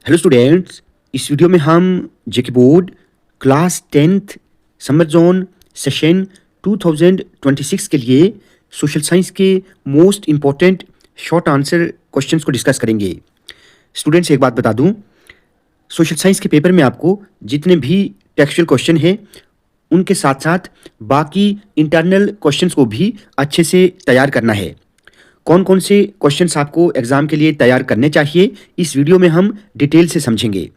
Hello students. इस video में हम JK board class 10th summer zone session 2026 के लिए सोशल साइंस के most important short answer questions को डिस्कस करेंगे। स्टूडेंट्स, एक बात बता दूं, सोशल साइंस के पेपर में आपको जितने भी टेक्सचुअल क्वेश्चन हैं उनके साथ साथ बाकी इंटरनल क्वेश्चंस को भी अच्छे से तैयार करना है। कौन कौन से क्वेश्चंस आपको एग्जाम के लिए तैयार करने चाहिए, इस वीडियो में हम डिटेल से समझेंगे।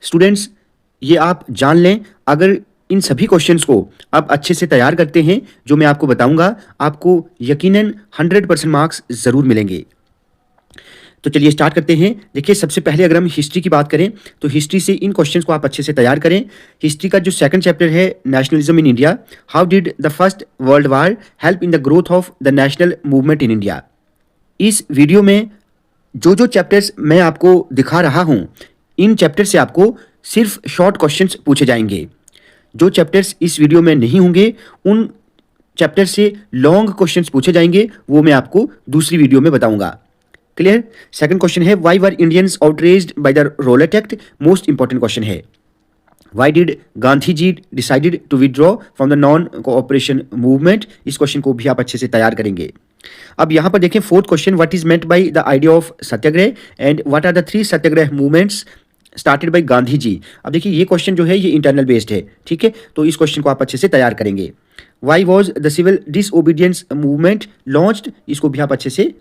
स्टूडेंट्स, ये आप जान लें, अगर इन सभी क्वेश्चंस को आप अच्छे से तैयार करते हैं जो मैं आपको बताऊंगा, आपको यकीनन 100% मार्क्स ज़रूर मिलेंगे। तो चलिए स्टार्ट करते हैं। देखिए, सबसे पहले अगर हम हिस्ट्री की बात करें तो हिस्ट्री से इन क्वेश्चंस को आप अच्छे से तैयार करें। हिस्ट्री का जो सेकंड चैप्टर है, nationalism in India, how did the first world war help in the growth of the national movement in India. इस वीडियो में जो जो चैप्टर्स मैं आपको दिखा रहा हूं, इन चैप्टर से आपको सिर्फ शॉर्ट क्वेश्चंस पूछे जाएंगे। जो चैप्टर्स इस वीडियो में नहीं होंगे, उन चैप्टर से लॉन्ग क्वेश्चंस पूछे जाएंगे, वो मैं आपको दूसरी वीडियो में बताऊंगा। क्लियर। सेकंड क्वेश्चन है, why were Indians outraged by the Rowlatt Act. Most important question है। Why did Gandhi ji decided to withdraw from the non cooperation movement. इस क्वेश्चन को भी आप अच्छे से तैयार करेंगे। अब यहां पर देखें, fourth question, what is meant by the idea of satyagraha and what are the 3 satyagraha movements started by Gandhi ji. अब देखिए, ये क्वेश्चन जो है ये इंटरनल बेस्ड है, ठीक है, तो इस क्वेश्चन को आप अच्छे से तैयार करेंगे। Why was the civil disobedience movement launched, इसको भी आप अच्छे से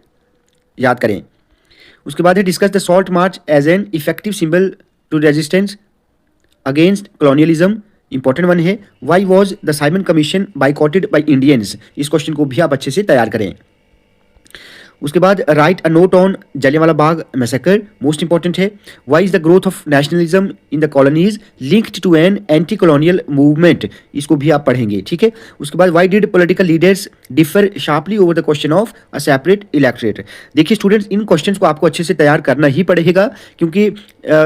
याद करें। उसके बाद है, discuss the salt march as an effective symbol to resistance against colonialism. Important one है, why was the Simon Commission boycotted by Indians. इस क्वेश्चन को भी आप अच्छे से तैयार करें। उसके बाद, write a note on Jallianwala Bagh massacre. Most important है, why is the growth of nationalism in the colonies linked to an anti colonial movement. इसको भी आप पढ़ेंगे, ठीक है। उसके बाद, why did political leaders differ sharply over the question of a separate electorate. देखिए स्टूडेंट्स, इन क्वेश्चंस को आपको अच्छे से तैयार करना ही पड़ेगा, क्योंकि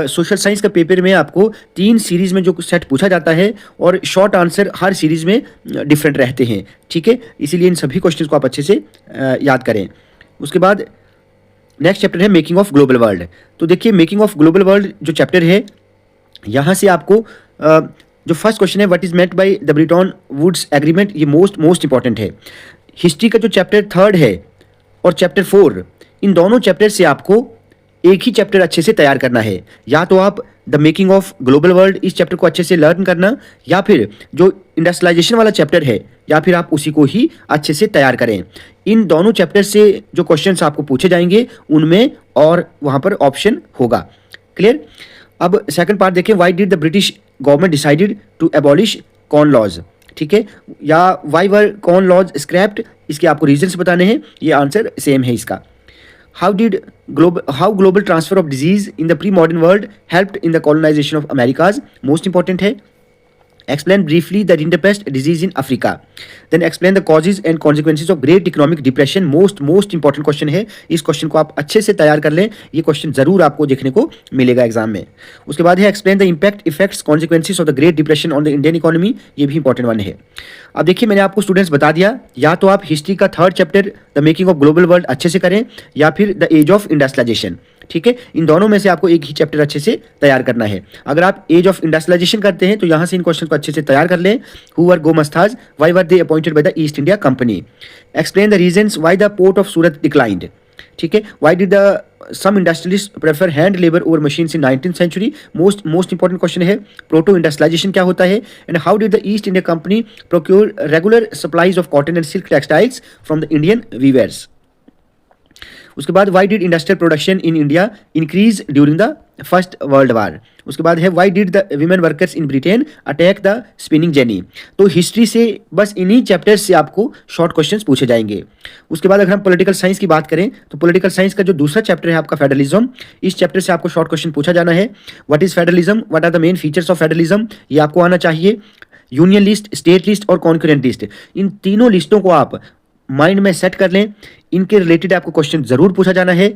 सोशल साइंस का पेपर में आपको 3 सीरीज में जो सेट पूछा जाता है और शॉर्ट आंसर हर सीरीज में डिफरेंट रहते हैं, ठीक है। इसीलिए इन सभी क्वेश्चंस को आप अच्छे से याद करें। उसके बाद नेक्स्ट चैप्टर है मेकिंग ऑफ ग्लोबल वर्ल्ड। तो देखिए, मेकिंग ऑफ ग्लोबल वर्ल्ड जो चैप्टर है, यहाँ से आपको जो फर्स्ट क्वेश्चन है, what is meant by the Bretton Woods agreement, ये मोस्ट इंपॉर्टेंट है। हिस्ट्री का जो चैप्टर 3 है और चैप्टर 4, इन दोनों चैप्टर से आपको एक ही चैप्टर अच्छे से तैयार करना है। या तो आप the making of global world इस चैप्टर को अच्छे से लर्न करना, या फिर जो इंडस्ट्रियलाइजेशन वाला चैप्टर है, या फिर आप उसी को ही अच्छे से तैयार करें। इन दोनों चैप्टर से जो क्वेश्चंस आपको पूछे जाएंगे उनमें और वहां पर ऑप्शन होगा। क्लियर। अब सेकंड पार्ट देखें, why did the British government decided to abolish corn laws, ठीक है, या why were corn laws scrapped. इसके आपको रीजंस बताने हैं, ये आंसर सेम है इसका। How global transfer of disease in the pre-modern world helped in the colonization of Americas? Most important है। Explain briefly the rinderpest disease in Africa. Then explain the causes and consequences of Great Economic Depression. Most important question है। इस question को आप अच्छे से तैयार कर लें, ये क्वेश्चन जरूर आपको देखने को मिलेगा एग्जाम में। उसके बाद है, explain the impact, effects, consequences of the Great Depression on the Indian economy. ये भी इंपॉर्टेंट वन है। अब देखिए, मैंने आपको स्टूडेंट्स बता दिया, या तो आप हिस्ट्री का 3rd chapter the making of global world अच्छे से करें, या फिर द एज ऑफ इंडस्ट्रियलाइजेशन, ठीक है। इन दोनों में से आपको एक ही चैप्टर अच्छे से तैयार करना है। अगर आप एज ऑफ इंडस्ट्रियलाइजेशन करते हैं तो यहां से इन क्वेश्चन को अच्छे से तैयार कर लें। Who were gomasthas, why were they appointed by the East India Company. Explain the reasons why the port of Surat declined, ठीक है। Why did the some industrialist prefer hand labour over machines in 19th century. Most important question है, proto industrialisation क्या होता है, and how did the East India Company procure regular supplies of cotton and silk textiles from the Indian weavers. उसके बाद, why did industrial production in India increase during the first world war. उसके बाद है, why did the women workers in Britain attack the spinning jenny. तो history से बस इन्हीं chapters से आपको शॉर्ट क्वेश्चंस पूछे जाएंगे। उसके बाद अगर हम पॉलिटिकल साइंस की बात करें तो पॉलिटिकल साइंस का जो दूसरा चैप्टर है आपका फेडरलिज्म, इस चैप्टर से आपको शॉर्ट क्वेश्चन पूछा जाना है। What is federalism, what are the main features of federalism, ये आपको आना चाहिए। यूनियन लिस्ट, स्टेट लिस्ट और कॉन्करेंट लिस्ट, इन तीनों लिस्टों को आप माइंड में सेट कर लें। इनके रिलेटेड आपको क्वेश्चन जरूर पूछा जाना है।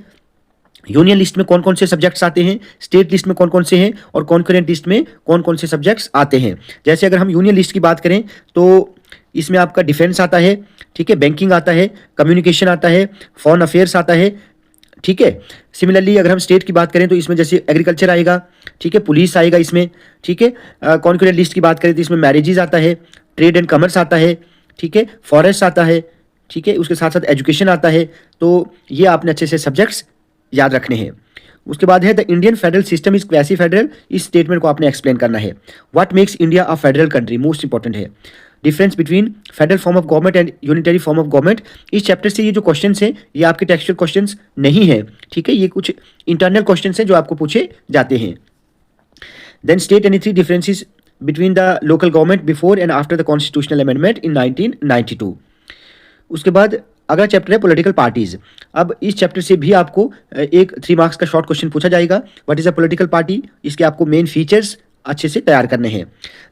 यूनियन लिस्ट में कौन कौन से सब्जेक्ट्स आते हैं, स्टेट लिस्ट में कौन कौन से हैं, और कॉन्करेंट लिस्ट में कौन कौन से सब्जेक्ट्स आते हैं। जैसे अगर हम यूनियन लिस्ट की बात करें तो इसमें आपका डिफेंस आता है, ठीक है, बैंकिंग आता है, कम्युनिकेशन आता है, फॉरेन अफेयर्स आता है, ठीक है। सिमिलरली अगर हम स्टेट की बात करें तो इसमें जैसे एग्रीकल्चर आएगा, ठीक है, पुलिस आएगा इसमें, ठीक है। कॉन्करेंट लिस्ट की बात करें तो इसमें मैरिजेज आता है, ट्रेड एंड कॉमर्स आता है, ठीक है, फॉरेस्ट आता है, ठीक है, उसके साथ साथ एजुकेशन आता है। तो ये आपने अच्छे से सब्जेक्ट्स याद रखने हैं। उसके बाद है the Indian federal system is quasi federal, इस स्टेटमेंट को आपने एक्सप्लेन करना है। What makes India a federal country, most important है। Difference between federal form of government and unitary form of government, इस चैप्टर से ये जो क्वेश्चंस हैं ये आपके टेक्सचुअल क्वेश्चंस नहीं है, ठीक है, ये कुछ इंटरनल क्वेश्चंस हैं जो आपको पूछे जाते हैं। Then state any three differences between the local government before and after the constitutional amendment in 1992। उसके बाद अगला चैप्टर है पॉलिटिकल पार्टीज। अब इस चैप्टर से भी आपको एक 3 मार्क्स का शॉर्ट क्वेश्चन पूछा जाएगा। What is a political party, इसके आपको मेन फीचर्स अच्छे से तैयार करने हैं।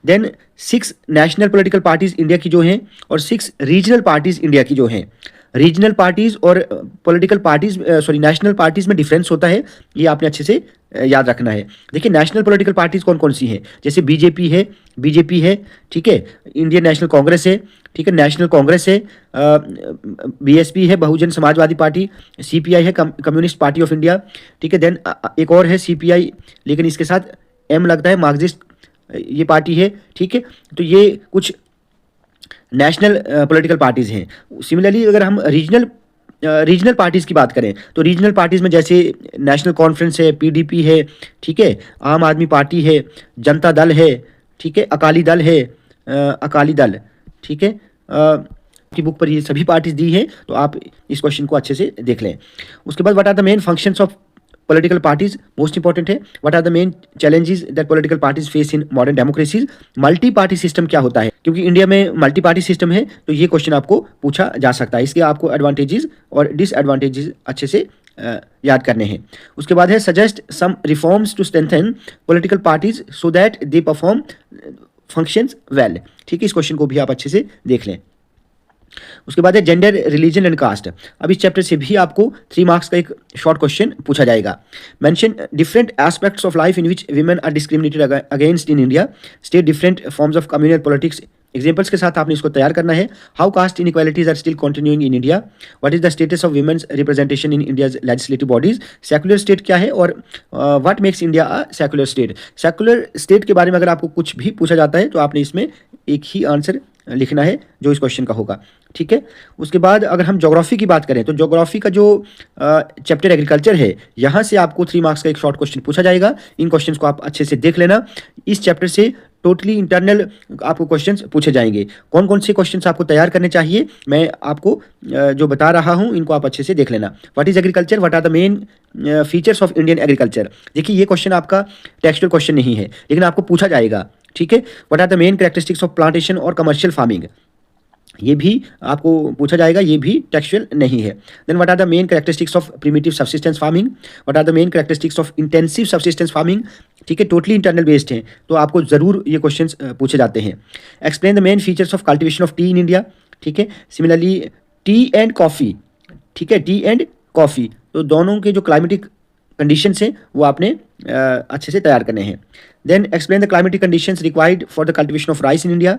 Then 6 national political parties India की जो हैं और 6 रीजनल पार्टीज इंडिया की जो हैं। रीजनल पार्टीज और पॉलिटिकल पार्टीज नेशनल पार्टीज में डिफरेंस होता है, ये आपने अच्छे से याद रखना है। देखिए नेशनल पॉलिटिकल पार्टीज कौन कौन सी हैं, जैसे बीजेपी है, ठीक है, इंडियन नेशनल कांग्रेस है, ठीक है, नेशनल कांग्रेस है, बीएसपी है, बहुजन समाजवादी पार्टी, सीपीआई है, कम्युनिस्ट पार्टी ऑफ इंडिया, ठीक है। देन एक और है सीपीआई, लेकिन इसके साथ एम लगता है, मार्क्सिस्ट ये पार्टी है, ठीक है। तो ये कुछ नेशनल पॉलिटिकल पार्टीज हैं। सिमिलरली अगर हम रीजनल पार्टीज की बात करें तो रीजनल पार्टीज में जैसे नेशनल कॉन्फ्रेंस है, पीडीपी है, ठीक है, आम आदमी पार्टी है, जनता दल है, ठीक है, अकाली दल है, अकाली दल, ठीक है। की बुक पर ये सभी पार्टीज दी है, तो आप इस क्वेश्चन को अच्छे से देख लें। उसके बाद what are the main functions of political parties, most important है। What are the main challenges that political parties face in modern democracies, multi party system क्या होता है, क्योंकि इंडिया में मल्टी पार्टी सिस्टम है, तो ये क्वेश्चन आपको पूछा जा सकता है। इसके आपको एडवांटेजेस और डिसएडवांटेजेस अच्छे से याद करने हैं। उसके बाद है suggest some reforms to strengthen political parties so that they perform functions well, ठीक है, इस क्वेश्चन को भी आप अच्छे से देख लें। उसके बाद है जेंडर, रिलीजन एंड कास्ट। अब इस चैप्टर से भी आपको 3 मार्क्स का एक शॉर्ट क्वेश्चन पूछा जाएगा। Mention different aspects of life in which women are discriminated against in India, state different forms of communal politics, examples के साथ आपने इसको तैयार करना है। How caste inequalities are still continuing in India, what is the status of women's representation in India's legislative bodies, secular state क्या है और what makes India a secular state. Secular state के बारे में अगर आपको कुछ भी पूछा जाता है तो आपने इसमें एक ही आंसर लिखना है जो इस क्वेश्चन का होगा, ठीक है। उसके बाद अगर हम ज्योग्राफी की बात करें तो ज्योग्राफी का जो चैप्टर एग्रीकल्चर है, यहाँ से आपको 3 मार्क्स का एक शॉर्ट क्वेश्चन पूछा जाएगा। इन क्वेश्चंस को आप अच्छे से देख लेना। इस चैप्टर से टोटली इंटरनल आपको क्वेश्चंस पूछे जाएंगे। कौन कौन से क्वेश्चंस आपको तैयार करने चाहिए मैं आपको जो बता रहा हूँ, इनको आप अच्छे से देख लेना। What is agriculture, what are the main features of Indian agriculture. देखिए ये क्वेश्चन आपका टेक्सचुअल क्वेश्चन नहीं है, लेकिन आपको पूछा जाएगा, ठीक है। What are the main characteristics of plantation और कमर्शियल फार्मिंग, ये भी आपको पूछा जाएगा, ये भी टेक्सचुअल नहीं है। Then what are the main characteristics of primitive subsistence farming, what are the main characteristics of intensive subsistence farming, ठीक है, टोटली इंटरनल बेस्ड हैं, तो आपको जरूर ये क्वेश्चंस पूछे जाते हैं। Explain the main features of cultivation of T in India, ठीक है। सिमिलरली टी एंड कॉफ़ी, ठीक है, टी एंड कॉफ़ी, तो दोनों के जो क्लाइमेटिक कंडीशंस हैं वो आपने अच्छे से तैयार करने हैं। Then explain the climatic conditions required for the cultivation of rice in India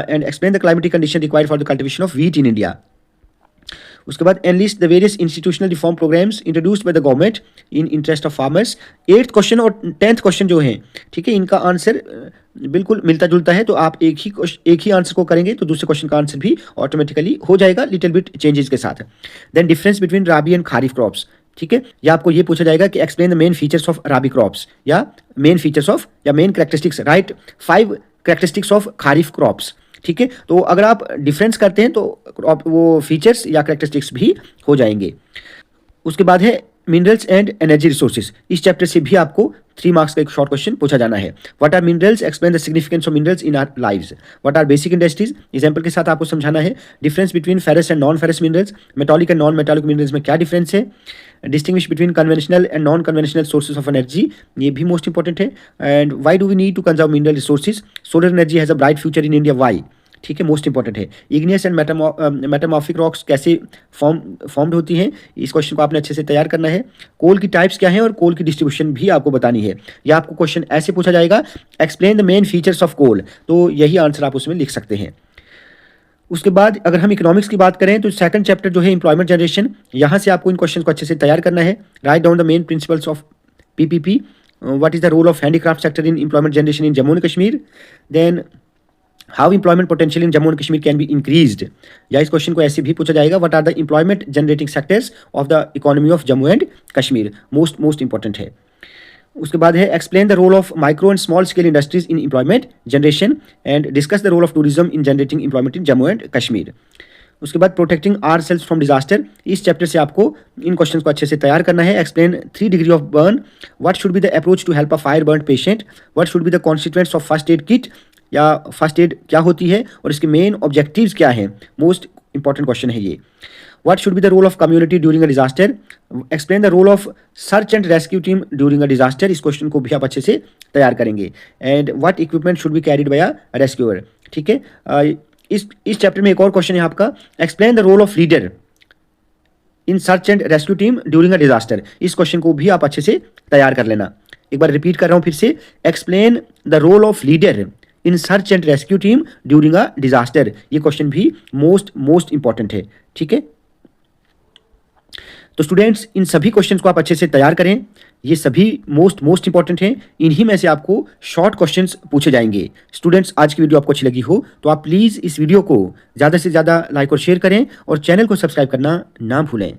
and explain the climatic condition required for the cultivation of wheat in India. उसके बाद enlist the various institutional reform programmes introduced by the government in interest of farmers. 8th question और 10th question जो हैं, ठीक है, इनका answer बिल्कुल मिलता जुलता है, तो आप एक ही आंसर को करेंगे तो दूसरे क्वेश्चन का आंसर भी ऑटोमेटिकली हो जाएगा लिटिल बिट चेंजेस के साथ। Then difference between rabi and kharif crops, ठीक है, या आपको ये पूछा जाएगा कि explain the main features of rabi crops या मेन फीचर्स ऑफ या main characteristics, right 5 characteristics of kharif crops, ठीक है। तो अगर आप डिफरेंस करते हैं तो वो फीचर्स या कैरेक्टरिस्टिक्स भी हो जाएंगे। उसके बाद है मिनरल्स एंड एनर्जी रिसोर्सेज। इस चैप्टर से भी आपको 3 मार्क्स का एक शॉर्ट क्वेश्चन पूछा जाना है। What are minerals, explain the significance of minerals in our lives. What are basic industries, example के साथ आपको समझाना है। Difference between ferrous and non ferrous minerals, metallic and non metallic minerals में क्या डिफरेंस है। Distinguish between conventional and non conventional sources of energy, ये भी मोस्ट इंपॉर्टेंट है। And why do we need to conserve mineral resources, solar energy has a bright future in India, why, ठीक है, most important है। Igneous and metamorphic rocks कैसे formed होती हैं, इस क्वेश्चन को आपने अच्छे से तैयार करना है। कोल की टाइप्स क्या हैं और कोल की डिस्ट्रीब्यूशन भी आपको बतानी है। या आपको क्वेश्चन ऐसे पूछा जाएगा, explain the main features of coal, तो यही आंसर आप उसमें लिख सकते हैं। उसके बाद अगर हम इकोनॉमिक्स की बात करें तो सेकंड चैप्टर जो है एम्प्लॉयमेंट जनरेशन, यहाँ से आपको इन क्वेश्चन को अच्छे से तैयार करना है। Right down the main principles of PPP, what is the role of handicraft sector in employment generation in Jammu and Kashmir, then how employment potential in Jammu and Kashmir can be increased, या इस क्वेश्चन को ऐसे भी पूछा जाएगा, what are the employment generating sectors of the economy of Jammu and Kashmir, most important है। उसके बाद है explain the role of micro and small scale industries in employment generation and discuss the role of tourism in generating employment in Jammu and Kashmir. उसके बाद protecting our selves from disaster, इस chapter से आपको इन question को अच्छे से तैयार करना है। Explain 3 degree of burn, what should be the approach to help a fire burn patient, what should be the constituents of first aid kit, या फर्स्ट एड क्या होती है और इसके मेन ऑब्जेक्टिव्स क्या हैं, मोस्ट इंपॉर्टेंट क्वेश्चन है ये। What should be the role of community during a disaster? Explain the role of search and rescue team during a disaster. इस क्वेश्चन को भी आप अच्छे से तैयार करेंगे। And what equipment should be carried by a rescuer? ठीक है, इस चैप्टर में एक और क्वेश्चन है आपका, explain the role of leader in search and rescue team during a disaster. इस क्वेश्चन को भी आप अच्छे से तैयार कर लेना। एक बार रिपीट कर रहा हूँ फिर से, explain the role of leader in search and rescue team during a disaster. ये क्वेश्चन भी मोस्ट इंपॉर्टेंट है। ठीक है, तो स्टूडेंट्स इन सभी क्वेश्चंस को आप अच्छे से तैयार करें, ये सभी मोस्ट इंपॉर्टेंट हैं, इन्हीं में से आपको शॉर्ट क्वेश्चंस पूछे जाएंगे। स्टूडेंट्स आज की वीडियो आपको अच्छी लगी हो तो आप प्लीज़ इस वीडियो को ज़्यादा से ज़्यादा लाइक और शेयर करें और चैनल को सब्सक्राइब करना ना भूलें।